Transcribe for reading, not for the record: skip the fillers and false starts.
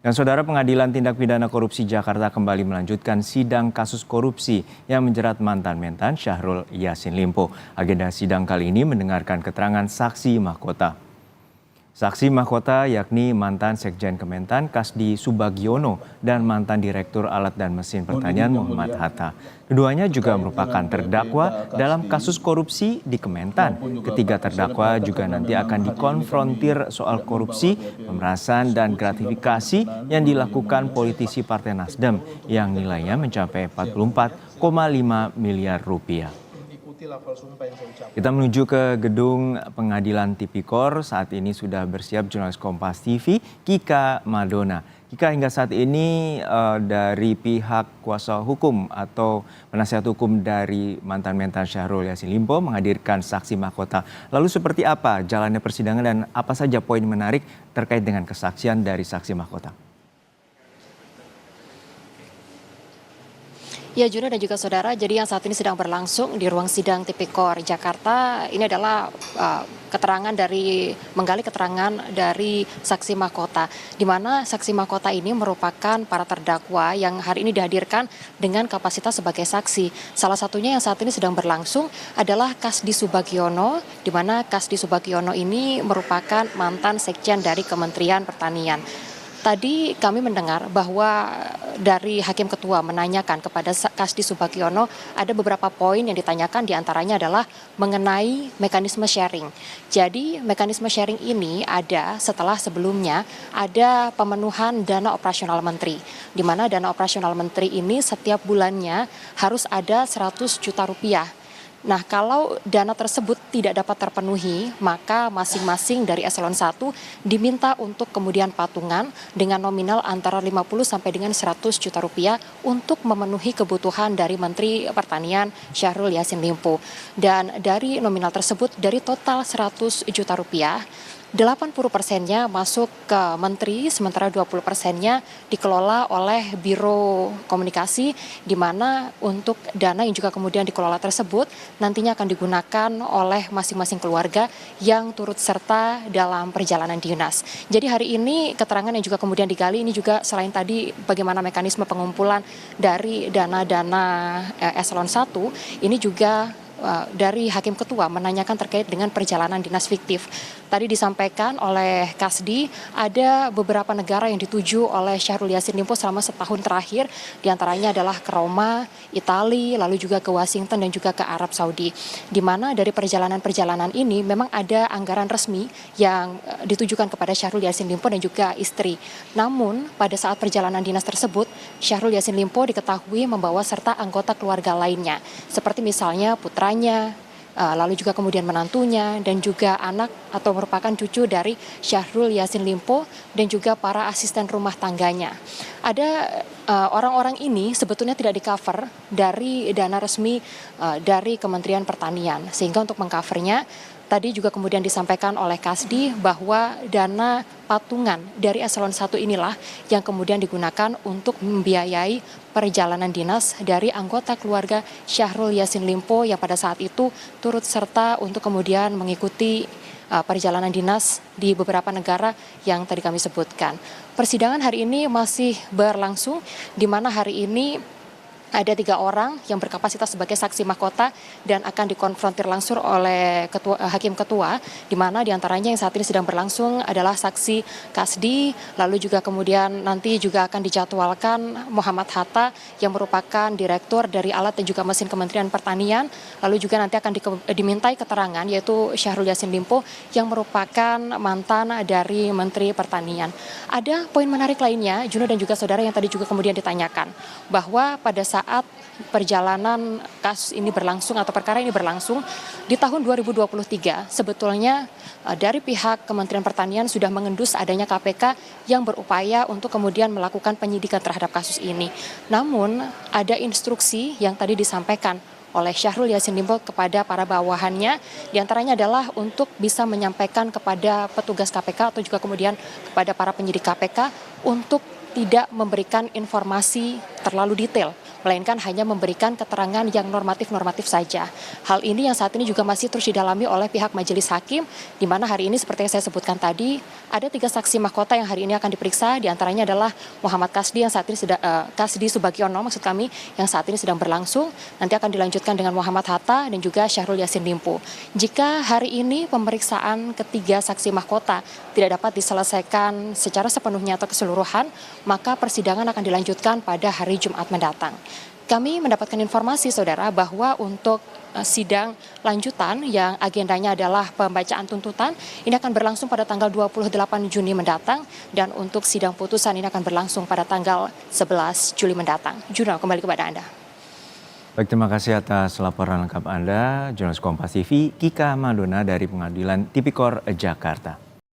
Dan Saudara, Pengadilan Tindak Pidana Korupsi Jakarta kembali melanjutkan sidang kasus korupsi yang menjerat mantan Mentan Syahrul Yassin Limpo. Agenda sidang kali ini mendengarkan keterangan saksi mahkota. Saksi mahkota yakni mantan Sekjen Kementan Kasdi Subagiono dan mantan Direktur Alat dan Mesin Pertanian Muhammad Hatta. Keduanya juga merupakan terdakwa dalam kasus korupsi di Kementan. Ketiga terdakwa juga nanti akan dikonfrontir soal korupsi, pemerasan dan gratifikasi yang dilakukan politisi Partai Nasdem yang nilainya mencapai 44,5 miliar rupiah. Kita menuju ke gedung Pengadilan Tipikor. Saat ini sudah bersiap jurnalis Kompas TV, Kika Madona. Kika, hingga saat ini dari pihak kuasa hukum atau penasihat hukum dari mantan Mentan Syahrul Yassin Limpo menghadirkan saksi mahkota. Lalu seperti apa jalannya persidangan dan apa saja poin menarik terkait dengan kesaksian dari saksi mahkota? Ya, Juno dan juga saudara, jadi yang saat ini sedang berlangsung di ruang sidang Tipikor Jakarta ini adalah menggali keterangan dari saksi mahkota, di mana saksi mahkota ini merupakan para terdakwa yang hari ini dihadirkan dengan kapasitas sebagai saksi. Salah satunya yang saat ini sedang berlangsung adalah Kasdi Subagiono, di mana Kasdi Subagiono ini merupakan mantan sekjen dari Kementerian Pertanian. Tadi kami mendengar bahwa dari Hakim Ketua menanyakan kepada Kasdi Subagiono ada beberapa poin yang ditanyakan, diantaranya adalah mengenai mekanisme sharing. Jadi mekanisme sharing ini ada setelah sebelumnya ada pemenuhan dana operasional menteri, di mana dana operasional menteri ini setiap bulannya harus ada 100 juta rupiah. Nah, kalau dana tersebut tidak dapat terpenuhi, maka masing-masing dari eselon 1 diminta untuk kemudian patungan dengan nominal antara 50 sampai dengan 100 juta rupiah untuk memenuhi kebutuhan dari Menteri Pertanian Syahrul Yassin Limpo. Dan dari nominal tersebut, dari total 100 juta rupiah, 80%-nya masuk ke menteri, sementara 20%-nya dikelola oleh Biro Komunikasi, di mana untuk dana yang juga kemudian dikelola tersebut nantinya akan digunakan oleh masing-masing keluarga yang turut serta dalam perjalanan dinas. Jadi hari ini keterangan yang juga kemudian digali ini juga selain tadi bagaimana mekanisme pengumpulan dari dana-dana eselon 1, ini juga dari Hakim Ketua menanyakan terkait dengan perjalanan dinas fiktif. Tadi disampaikan oleh Kasdi ada beberapa negara yang dituju oleh Syahrul Yassin Limpo selama setahun terakhir, diantaranya adalah ke Roma, Italia, lalu juga ke Washington dan juga ke Arab Saudi. Di mana dari perjalanan-perjalanan ini memang ada anggaran resmi yang ditujukan kepada Syahrul Yassin Limpo dan juga istri. Namun pada saat perjalanan dinas tersebut, Syahrul Yassin Limpo diketahui membawa serta anggota keluarga lainnya, seperti misalnya putranya, lalu juga kemudian menantunya dan juga anak atau merupakan cucu dari Syahrul Yassin Limpo dan juga para asisten rumah tangganya. Ada orang-orang ini sebetulnya tidak di-cover dari dana resmi dari Kementerian Pertanian, sehingga untuk meng-covernya tadi juga kemudian disampaikan oleh Kasdi bahwa dana patungan dari eselon 1 inilah yang kemudian digunakan untuk membiayai perjalanan dinas dari anggota keluarga Syahrul Yassin Limpo yang pada saat itu turut serta untuk kemudian mengikuti perjalanan dinas di beberapa negara yang tadi kami sebutkan. Persidangan hari ini masih berlangsung, di mana hari ini ada 3 orang yang berkapasitas sebagai saksi mahkota dan akan dikonfrontir langsung oleh Hakim Ketua, di mana diantaranya yang saat ini sedang berlangsung adalah saksi Kasdi, lalu juga kemudian nanti juga akan dijadwalkan Muhammad Hatta yang merupakan direktur dari Alat dan juga Mesin Kementerian Pertanian, lalu juga nanti akan dimintai keterangan yaitu Syahrul Yassin Limpo yang merupakan mantan dari Menteri Pertanian. Ada poin menarik lainnya, Juno dan juga saudara, yang tadi juga kemudian ditanyakan bahwa pada saat perjalanan kasus ini berlangsung atau perkara ini berlangsung di tahun 2023, sebetulnya dari pihak Kementerian Pertanian sudah mengendus adanya KPK yang berupaya untuk kemudian melakukan penyidikan terhadap kasus ini. Namun ada instruksi yang tadi disampaikan oleh Syahrul Yassin Limpo kepada para bawahannya, diantaranya adalah untuk bisa menyampaikan kepada petugas KPK atau juga kemudian kepada para penyidik KPK untuk tidak memberikan informasi terlalu detail melainkan hanya memberikan keterangan yang normatif-normatif saja. Hal ini yang saat ini juga masih terus didalami oleh pihak majelis hakim, di mana hari ini seperti yang saya sebutkan tadi, ada 3 saksi mahkota yang hari ini akan diperiksa, diantaranya adalah Muhammad Kasdi yang saat ini Kasdi Subagiono maksud kami, yang saat ini sedang berlangsung, nanti akan dilanjutkan dengan Muhammad Hatta dan juga Syahrul Yassin Limpo. Jika hari ini pemeriksaan ketiga saksi mahkota tidak dapat diselesaikan secara sepenuhnya atau keseluruhan, maka persidangan akan dilanjutkan pada hari Jumat mendatang. Kami mendapatkan informasi, saudara, bahwa untuk sidang lanjutan yang agendanya adalah pembacaan tuntutan, ini akan berlangsung pada tanggal 28 Juni mendatang, dan untuk sidang putusan ini akan berlangsung pada tanggal 11 Juli mendatang. Jurnal kembali kepada Anda. Baik, terima kasih atas laporan lengkap Anda, jurnalis Kompas TV, Kika Madona dari Pengadilan Tipikor Jakarta.